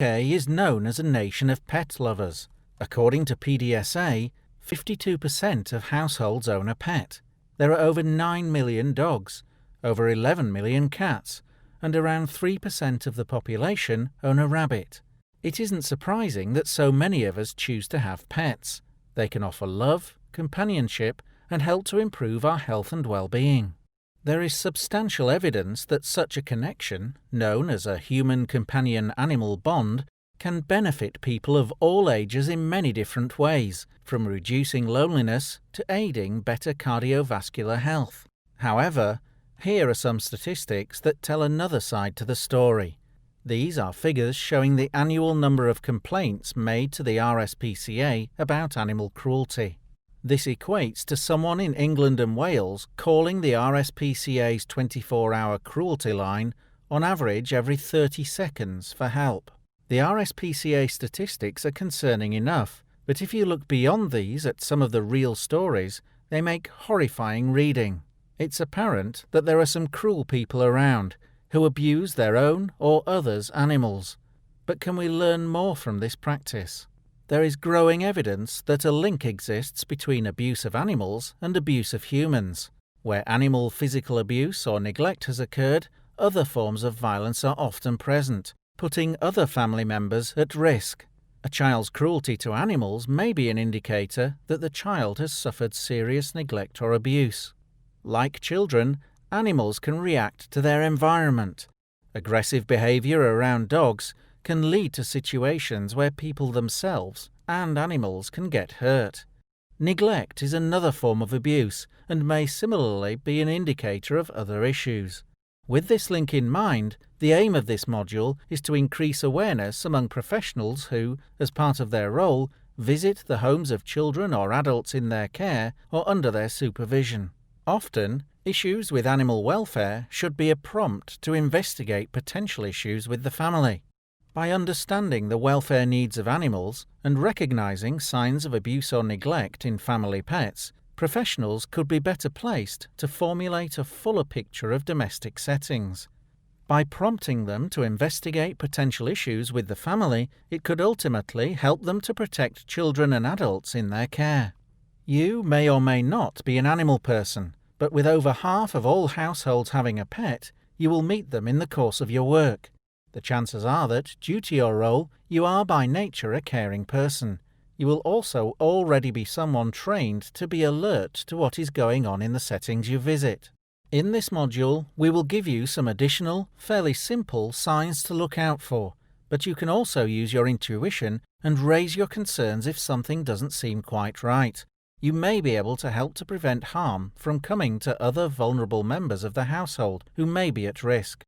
UK is known as a nation of pet lovers. According to PDSA, 52% of households own a pet. There are over 9 million dogs, over 11 million cats, and around 3% of the population own a rabbit. It isn't surprising that so many of us choose to have pets. They can offer love, companionship, and help to improve our health and well-being. There is substantial evidence that such a connection, known as a human companion-animal bond, can benefit people of all ages in many different ways, from reducing loneliness to aiding better cardiovascular health. However, here are some statistics that tell another side to the story. These are figures showing the annual number of complaints made to the RSPCA about animal cruelty. This equates to someone in England and Wales calling the RSPCA's 24-hour cruelty line on average every 30 seconds for help. The RSPCA statistics are concerning enough, but if you look beyond these at some of the real stories, they make horrifying reading. It's apparent that there are some cruel people around who abuse their own or others' animals. But can we learn more from this practice? There is growing evidence that a link exists between abuse of animals and abuse of humans. Where animal physical abuse or neglect has occurred, other forms of violence are often present, putting other family members at risk. A child's cruelty to animals may be an indicator that the child has suffered serious neglect or abuse. Like children, animals can react to their environment. Aggressive behavior around dogs can lead to situations where people themselves and animals can get hurt. Neglect is another form of abuse and may similarly be an indicator of other issues. With this link in mind, the aim of this module is to increase awareness among professionals who, as part of their role, visit the homes of children or adults in their care or under their supervision. Often, issues with animal welfare should be a prompt to investigate potential issues with the family. By understanding the welfare needs of animals and recognizing signs of abuse or neglect in family pets, professionals could be better placed to formulate a fuller picture of domestic settings. By prompting them to investigate potential issues with the family, it could ultimately help them to protect children and adults in their care. You may or may not be an animal person, but with over half of all households having a pet, you will meet them in the course of your work. The chances are that, due to your role, you are by nature a caring person. You will also already be someone trained to be alert to what is going on in the settings you visit. In this module, we will give you some additional, fairly simple signs to look out for, but you can also use your intuition and raise your concerns if something doesn't seem quite right. You may be able to help to prevent harm from coming to other vulnerable members of the household who may be at risk.